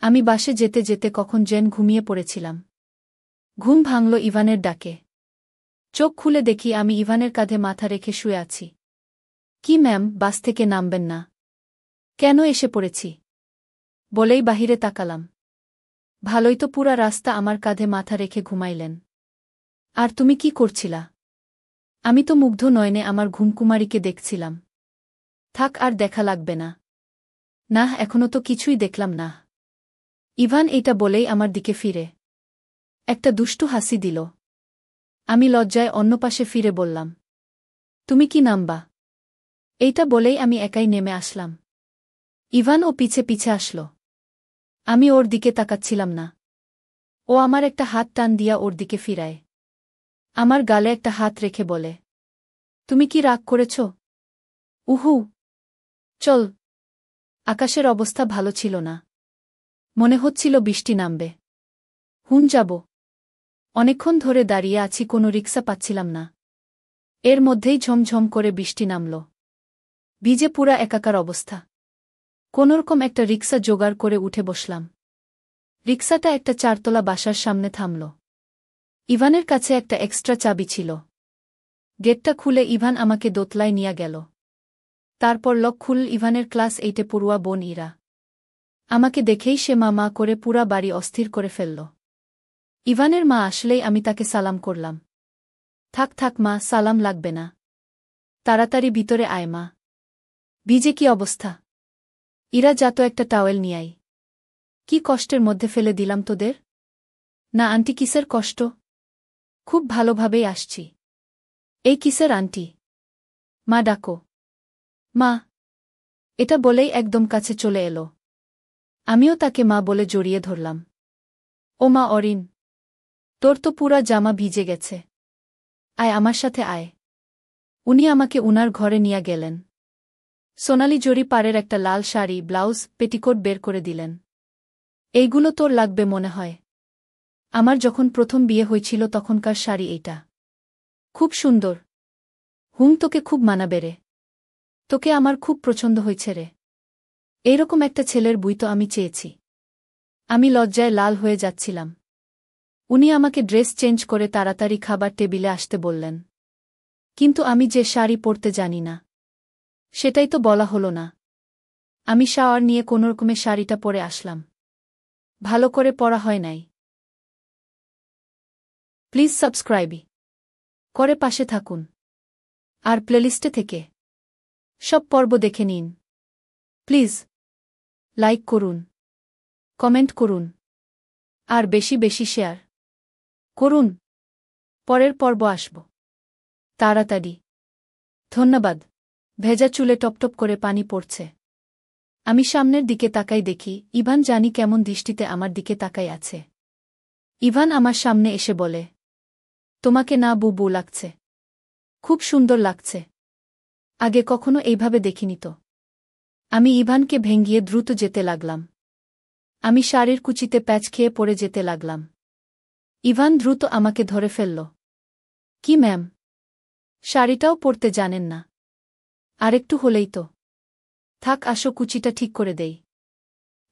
আমি বাসে যেতে যেতে কখন যেন ঘুমিয়ে পড়েছিলাম। ঘুম ভাঙল ইভানের ডাকে। চোখ খুলে দেখি আমি ইভানের কাঁধে মাথা রেখে শুয়ে আছি। কি ম্যাম, বাস থেকে নামবেন না? কেন এসে পড়েছি বলেই বাহিরে তাকালাম। ভালোই তো, পুরা রাস্তা আমার কাঁধে মাথা রেখে ঘুমাইলেন। আর তুমি কি করছিলা? আমি তো মুগ্ধ নয়নে আমার ঘুমকুমারীকে দেখছিলাম। থাক, আর দেখা লাগবে না। না, এখনো তো কিছুই দেখলাম না। ইভান এইটা বলেই আমার দিকে ফিরে একটা দুষ্টু হাসি দিল। আমি লজ্জায় অন্য পাশে ফিরে বললাম, তুমি কি নামবা? এইটা বলেই আমি একাই নেমে আসলাম। ইভান ও পিছে পিছে আসলো। আমি ওর দিকে তাকাচ্ছিলাম না। ও আমার একটা হাত টান দিয়া ওর দিকে ফিরায়। আমার গালে একটা হাত রেখে বলে, তুমি কি রাগ করেছ? উহু। চল। আকাশের অবস্থা ভালো ছিল না। মনে হচ্ছিল বৃষ্টি নামবে। যাব। অনেকক্ষণ ধরে দাঁড়িয়ে আছি, কোনো রিক্সা পাচ্ছিলাম না। এর মধ্যেই ঝমঝম করে বৃষ্টি নামল। ভিজে পুরা একাকার অবস্থা। কোনোরকম একটা রিক্সা জোগাড় করে উঠে বসলাম। রিক্সাটা একটা 4 তলা বাসার সামনে থামল। ইভানের কাছে একটা এক্সট্রা চাবি ছিল। গেটটা খুলে ইভান আমাকে দোতলায় নিয়ে গেল। তারপর লক খুলল ইভানের ক্লাস 8-এ পড়ুয়া বোন ইরা। আমাকে দেখেই সে মা মা করে পুরা বাড়ি অস্থির করে ফেলল। ইভানের মা আসলেই আমি তাকে সালাম করলাম। থাক থাক মা, সালাম লাগবে না। তাড়াতাড়ি ভিতরে আয় মা। ভিজে কি অবস্থা। ইরা, যা তো একটা টাওয়েল নিয়ে আই। কি কষ্টের মধ্যে ফেলে দিলাম তোদের। না আন্টি, কিসের কষ্ট? খুব ভালোভাবেই আসছি। এই কিসের আন্টি? মা ডাকো। মা। এটা বলেই একদম কাছে চলে এলো। আমিও তাকে মা বলে জড়িয়ে ধরলাম। ও মা অরিন, তোর তো পুরা জামা ভিজে গেছে। আয় আমার সাথে আয়। উনি আমাকে উনার ঘরে নিয়ে গেলেন। সোনালি জরি পাড়ের একটা লাল শাড়ি, ব্লাউজ, পেটিকোট বের করে দিলেন। এইগুলো তোর লাগবে মনে হয়। আমার যখন প্রথম বিয়ে হয়েছিল তখনকার শাড়ি এইটা। খুব সুন্দর। তোকে খুব মানাবে রে। তোকে আমার খুব পছন্দ হয়েছে রে। এইরকম একটা ছেলের বুই তো আমি চেয়েছি। আমি লজ্জায় লাল হয়ে যাচ্ছিলাম। উনি আমাকে ড্রেস চেঞ্জ করে তাড়াতাড়ি খাবার টেবিলে আসতে বললেন। কিন্তু আমি যে শাড়ি পরতে জানি না। সেটাই তো বলা হলো না। আমি শাওয়ার নিয়ে কোনোরকমে শাড়িটা পরে আসলাম। ভালো করে পরা হয় নাই। প্লিজ সাবস্ক্রাইব করে পাশে থাকুন। আর প্লেলিস্টে থেকে সব পর্ব দেখে নিন। প্লিজ লাইক করুন, কমেন্ট করুন, আর বেশি বেশি শেয়ার করুন। পরের পর্ব আসব তাড়াতাড়ি। ধন্যবাদ। ভেজা চুলে টপটপ করে পানি পড়ছে। আমি সামনের দিকে তাকাই, দেখি ইভান জানি কেমন দৃষ্টিতে আমার দিকে তাকাই আছে। ইভান আমার সামনে এসে বলে, তোমাকে না বুবু লাগছে। খুব সুন্দর লাগছে। আগে কখনো এইভাবে দেখিনি তো। আমি ইভানকে ভেঙ্গিয়ে দ্রুত যেতে লাগলাম। আমি শাড়ির কুচিতে প্যাচ খেয়ে পড়ে যেতে লাগলাম। ইভান দ্রুত আমাকে ধরে ফেলল। কি ম্যাম, শাড়িটাও পরতে জানেন না? আরেকটু হলেই তো। থাক, আসো কুচিটা ঠিক করে দেই।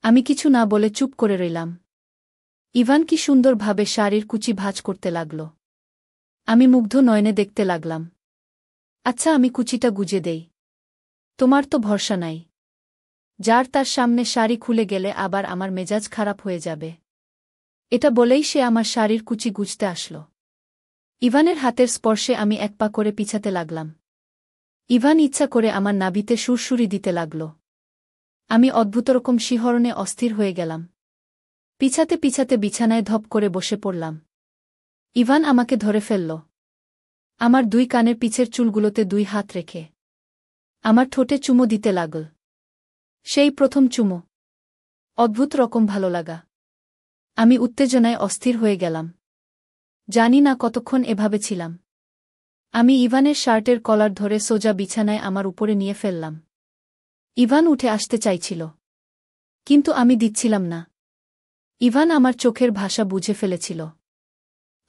আমি কিছু না বলে চুপ করে রইলাম। ইভান কি সুন্দরভাবে শাড়ির কুচি ভাঁজ করতে লাগল। আমি মুগ্ধ নয়নে দেখতে লাগলাম। আচ্ছা, আমি কুচিটা গুজে দেই। তোমার তো ভরসা নাই। যার তার সামনে শাড়ি খুলে গেলে আবার আমার মেজাজ খারাপ হয়ে যাবে। এটা বলেই সে আমার শাড়ির কুচি গুজতে আসল। ইভানের হাতের স্পর্শে আমি এক পা করে পিছাতে লাগলাম। ইভান ইচ্ছা করে আমার নাভিতে সুরসুরি দিতে লাগল। আমি অদ্ভুতরকম শিহরণে অস্থির হয়ে গেলাম। পিছাতে পিছাতে বিছানায় ধপ করে বসে পড়লাম। ইভান আমাকে ধরে ফেলল। আমার 2 কানের পিছের চুলগুলোতে 2 হাত রেখে আমার ঠোঁটে চুমো দিতে লাগল। সেই প্রথম চুমো। অদ্ভুত রকম ভালো লাগা। আমি উত্তেজনায় অস্থির হয়ে গেলাম। জানি না কতক্ষণ এভাবে ছিলাম। আমি ইভানের শার্টের কলার ধরে সোজা বিছানায় আমার উপরে নিয়ে ফেললাম। ইভান উঠে আসতে চাইছিল, কিন্তু আমি দিচ্ছিলাম না। ইভান আমার চোখের ভাষা বুঝে ফেলেছিল।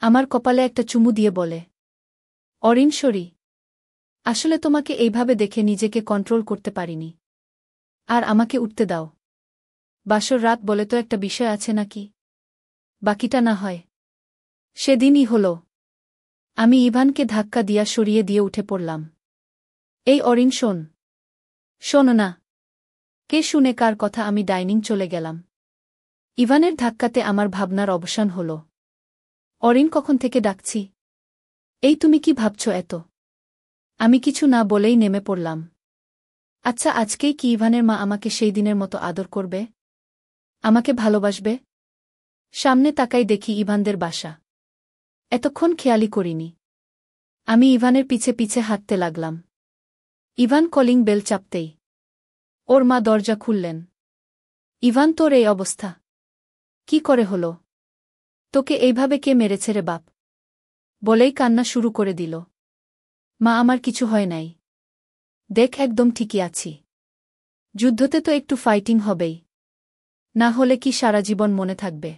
আমার কপালে একটা চুমু দিয়ে বলে, অরিন সরি। আসলে তোমাকে এইভাবে দেখে নিজেকে কন্ট্রোল করতে পারিনি। আর আমাকে উঠতে দাও। বাসর রাত বলে তো একটা বিষয় আছে নাকি? বাকিটা না হয় সেদিনই হল। আমি ইভানকে ধাক্কা দিয়া সরিয়ে দিয়ে উঠে পড়লাম। এই অরিন শোন। শোন না। কে শুনে কার কথা? আমি ডাইনিং চলে গেলাম। ইভানের ধাক্কাতে আমার ভাবনার অবসান হল। অরিন কখন থেকে ডাকছি? এই তুমি কি ভাবছ এত? আমি কিছু না বলেই নেমে পড়লাম। আচ্ছা, আজকেই কি ইভানের মা আমাকে সেই দিনের মতো আদর করবে? আমাকে ভালোবাসবে? সামনে তাকাই দেখি ইভানদের বাসা। এতক্ষণ খেয়ালই করিনি। আমি ইভানের পিছে পিছে হাঁটতে লাগলাম। ইভান কলিং বেল চাপতেই ওর মা দরজা খুললেন। ইভান, তোর এই অবস্থা কি করে হলো? তোকে এইভাবে কে মেরেছে রে বাপ? বলেই কান্না শুরু করে দিল। মা, আমার কিছু হয় নাই। দেখ, একদম ঠিকই আছি। যুদ্ধতে তো একটু ফাইটিং হবেই, না হলে কি সারা জীবন মনে থাকবে?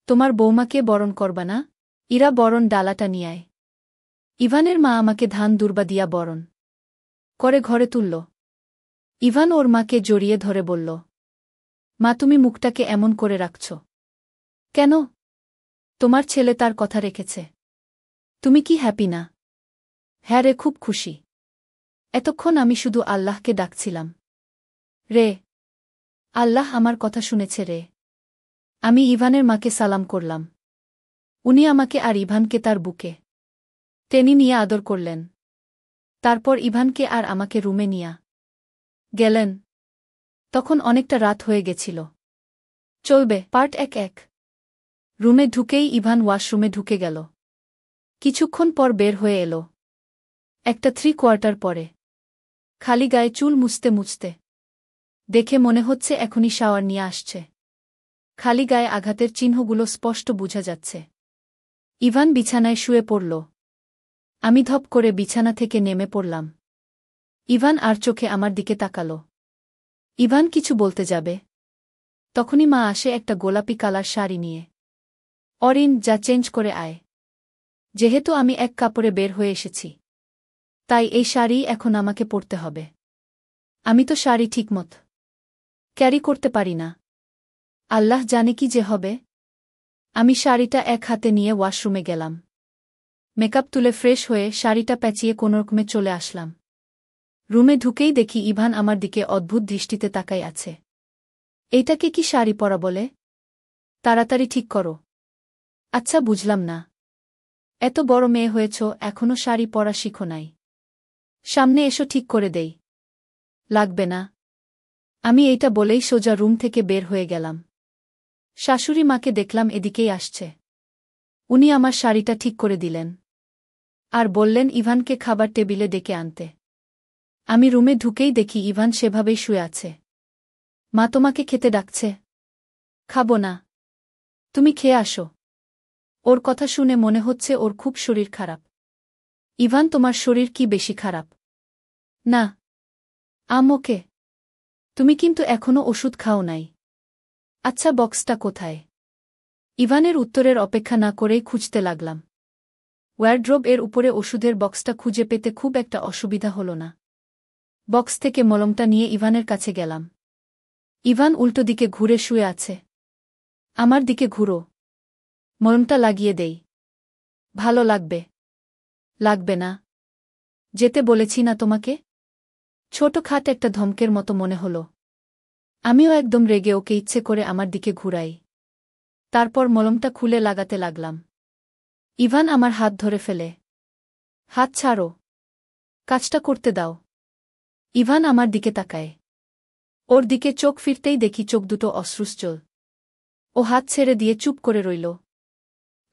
তোমার বৌমাকে বরণ করবা না? ইরা, বরণ ডালাটা নিয়ে আয়। ইভানের মা আমাকে ধান দুর্বা দিয়া বরণ করে ঘরে তুলল। ইভান ওর মাকে জড়িয়ে ধরে বলল, মা, তুমি মুখটাকে এমন করে রাখছ কেন? তোমার ছেলে তার কথা রেখেছে। তুমি কি হ্যাপি না? হ্যাঁ রে, খুব খুশি। এতক্ষণ আমি শুধু আল্লাহকে ডাকছিলাম। রে, আল্লাহ আমার কথা শুনেছে রে। আমি ইভানের মাকে সালাম করলাম। উনি আমাকে আর ইভানকে তার বুকে টেনে নিয়ে আদর করলেন। তারপর ইভানকে আর আমাকে রুমে নিয়া গেলেন। তখন অনেকটা রাত হয়ে গেছিল। চলবে পার্ট 1। রুমে ঢুকেই ইভান ওয়াশরুমে ঢুকে গেল। কিছুক্ষণ পর বের হয়ে এলো। একটা 3/4 পরে। খালি গায়ে চুল মুছতে মুছতে। দেখে মনে হচ্ছে এখনই শাওয়ার নিয়ে আসছে। খালি গায়ে আঘাতের চিহ্নগুলো স্পষ্ট বোঝা যাচ্ছে। ইভান বিছানায় শুয়ে পড়ল। আমি ধপ করে বিছানা থেকে নেমে পড়লাম। ইভান আর চোখে আমার দিকে তাকাল। ইভান কিছু বলতে যাবে, তখনই মা আসে একটা গোলাপি কালার শাড়ি নিয়ে। অরিন, যা চেঞ্জ করে আয়। যেহেতু আমি এক কাপড়ে বের হয়ে এসেছি, তাই এই শাড়ি এখন আমাকে পরতে হবে। আমি তো শাড়ি ঠিকমত ক্যারি করতে পারি না। আল্লাহ জানে কি যে হবে। আমি শাড়িটা এক হাতে নিয়ে ওয়াশরুমে গেলাম। মেকআপ তুলে ফ্রেশ হয়ে শাড়িটা প্যাঁচিয়ে কোনোরকমে চলে আসলাম। রুমে ঢুকেই দেখি ইভান আমার দিকে অদ্ভুত দৃষ্টিতে তাকাই আছে। এইটাকে কি শাড়ি পরা বলে? তাড়াতাড়ি ঠিক করো। আচ্ছা, বুঝলাম না। এত বড় মেয়ে হয়েছ, এখনো শাড়ি পরা শিখো নাই? সামনে এসো, ঠিক করে দেই। লাগবে না। আমি এইটা বলেই সোজা রুম থেকে বের হয়ে গেলাম। শাশুড়ি মাকে দেখলাম এদিকেই আসছে। উনি আমার শাড়িটা ঠিক করে দিলেন আর বললেন ইভানকে খাবার টেবিলে ডেকে আনতে। আমি রুমে ঢুকেই দেখি ইভান সেভাবেই শুয়ে আছে। মা তোমাকে খেতে ডাকছে। খাবো না, তুমি খেয়ে আসো। ওর কথা শুনে মনে হচ্ছে ওর খুব শরীর খারাপ। ইভান, তোমার শরীর কি বেশি খারাপ? না ওকে। তুমি কিন্তু এখনো ওষুধ খাও নাই। আচ্ছা, বক্সটা কোথায়? ইভানের উত্তরের অপেক্ষা না করেই খুঁজতে লাগলাম। ওয়ারড্রোব এর উপরে ওষুধের বক্সটা খুঁজে পেতে খুব একটা অসুবিধা হলো না। বক্স থেকে মলমটা নিয়ে ইভানের কাছে গেলাম। ইভান উল্টো দিকে ঘুরে শুয়ে আছে। আমার দিকে ঘুরো। মলমটা লাগিয়ে দেই। ভালো লাগবে? লাগবে না। যেতে বলেছি না তোমাকে? ছোটখাট একটা ধমকের মতো মনে হলো। আমিও একদম রেগে ওকে ইচ্ছে করে আমার দিকে ঘুরাই। তারপর মলমটা খুলে লাগাতে লাগলাম। ইভান আমার হাত ধরে ফেলে। হাত ছাড়ো, কাজটা করতে দাও। ইভান আমার দিকে তাকায়। ওর দিকে চোখ ফিরতেই দেখি চোখ দুটো অশ্রুসজল। ও হাত ছেড়ে দিয়ে চুপ করে রইল।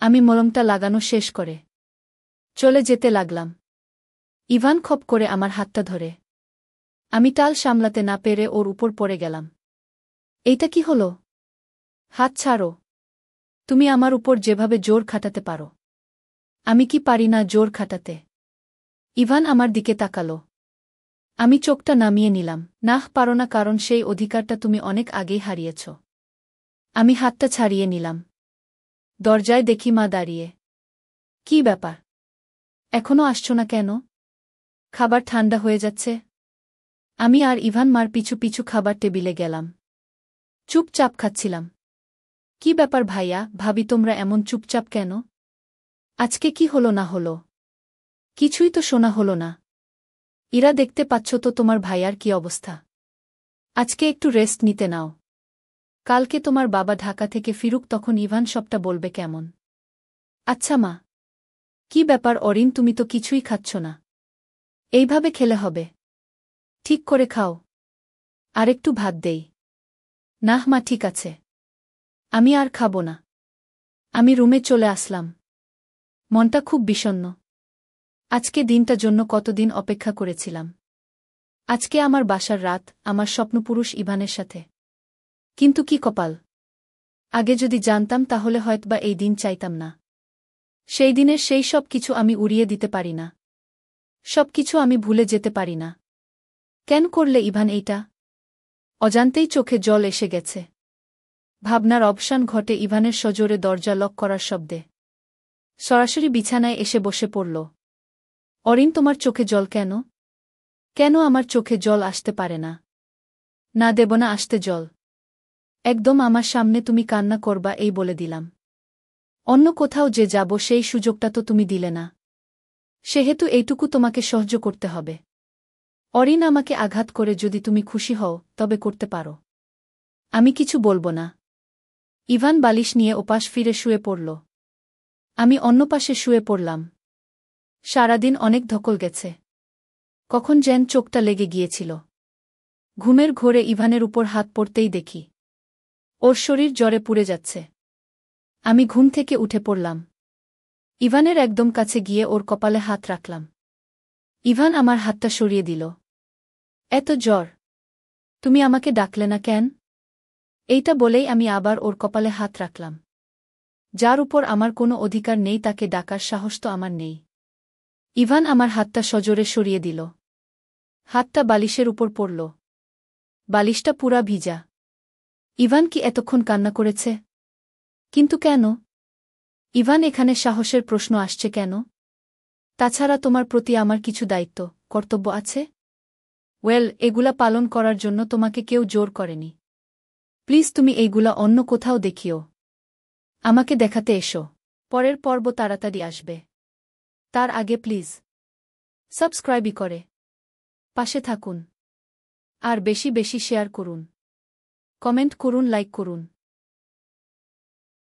আমি মলমটা লাগানো শেষ করে চলে যেতে লাগলাম। ইভান খপ করে আমার হাতটা ধরে। আমি টাল সামলাতে না পেরে ওর উপর পড়ে গেলাম। এইটা কি হলো? হাত ছাড়ো। তুমি আমার উপর যেভাবে জোর খাটাতে পারো, আমি কি পারি না জোর খাটাতে? ইভান আমার দিকে তাকালো। আমি চোখটা নামিয়ে নিলাম। নাহ, পারো না, কারণ সেই অধিকারটা তুমি অনেক আগেই হারিয়েছ। আমি হাতটা ছাড়িয়ে নিলাম। দরজায় দেখি মা দাঁড়িয়ে। কি ব্যাপার? এখনো আসছো না কেন? খাবার ঠান্ডা হয়ে যাচ্ছে। আমি আর ইভান মার পিছু পিছু খাবার টেবিলে গেলাম। চুপচাপ খাচ্ছিলাম। কি ব্যাপার ভাইয়া, ভাবি তোমরা এমন চুপচাপ কেন? আজকে কি হলো না হলো? কিছুই তো শোনা হলো না। ইরা, দেখতে পাচ্ছ তো তোমার ভাইয়ার কি অবস্থা। আজকে একটু রেস্ট নিতে নাও। কালকে তোমার বাবা ঢাকা থেকে ফিরুক, তখন ইভান সবটা বলবে কেমন। আচ্ছা মা। কি ব্যাপার অরিন, তুমি তো কিছুই খাচ্ছ না। এইভাবে খেলে হবে? ঠিক করে খাও। আরেকটু ভাত দেই। নাহ মা, ঠিক আছে। আমি আর খাব না। আমি রুমে চলে আসলাম। মনটা খুব বিষণ্ণ। আজকে দিনটা জন্য কতদিন অপেক্ষা করেছিলাম। আজকে আমার বাসার রাত, আমার স্বপ্নপুরুষ ইভানের সাথে। কিন্তু কি কপাল। আগে যদি জানতাম তাহলে হয়তোবা এই দিন চাইতাম না। সেই দিনের সেই সব কিছু আমি উড়িয়ে দিতে পারি না। সব কিছু আমি ভুলে যেতে পারি না। কেন করলে ইভান এইটা? অজান্তেই চোখে জল এসে গেছে। ভাবনার অবসান ঘটে ইভানের সজোরে দরজা লক করার শব্দে। সরাসরি বিছানায় এসে বসে পড়ল। অরিন, তোমার চোখে জল কেন? কেন আমার চোখে জল আসতে পারে না? না, দেব না আসতে জল। একদম আমার সামনে তুমি কান্না করবা এই বলে দিলাম। অন্য কোথাও যে যাব সেই সুযোগটা তো তুমি দিলে না। সেহেতু এইটুকু তোমাকে সহ্য করতে হবে। অরিন, আমাকে আঘাত করে যদি তুমি খুশি হও তবে করতে পারো। আমি কিছু বলবো না। ইভান বালিশ নিয়ে ওপাশ ফিরে শুয়ে পড়ল। আমি অন্য পাশে শুয়ে পড়লাম। সারাদিন অনেক ধকল গেছে। কখন যেন চোখটা লেগে গিয়েছিল। ঘুমের ঘোরে ইভানের উপর হাত পড়তেই দেখি ওর শরীর জ্বরে পুড়ে যাচ্ছে। আমি ঘুম থেকে উঠে পড়লাম। ইভানের একদম কাছে গিয়ে ওর কপালে হাত রাখলাম। ইভান আমার হাতটা সরিয়ে দিল। এত জ্বর, তুমি আমাকে ডাকলে না কেন? এইটা বলেই আমি আবার ওর কপালে হাত রাখলাম। যার উপর আমার কোনো অধিকার নেই তাকে ডাকার সাহস তো আমার নেই। ইভান আমার হাতটা সজোরে সরিয়ে দিল। হাতটা বালিশের উপর পড়ল। বালিশটা পুরা ভিজা। ইভান কি এতক্ষণ কান্না করেছে? কিন্তু কেন? ইভান, এখানে সাহসের প্রশ্ন আসছে কেন? তাছাড়া তোমার প্রতি আমার কিছু দায়িত্ব, কর্তব্য আছে। এগুলা পালন করার জন্য তোমাকে কেউ জোর করেনি। প্লিজ তুমি এইগুলা অন্য কোথাও দেখিও। আমাকে দেখাতে এসো। পরের পর্ব তাড়াতাড়ি আসবে। তার আগে প্লিজ সাবস্ক্রাইবই করে পাশে থাকুন। আর বেশি বেশি শেয়ার করুন, কমেন্ট করুন, লাইক করুন।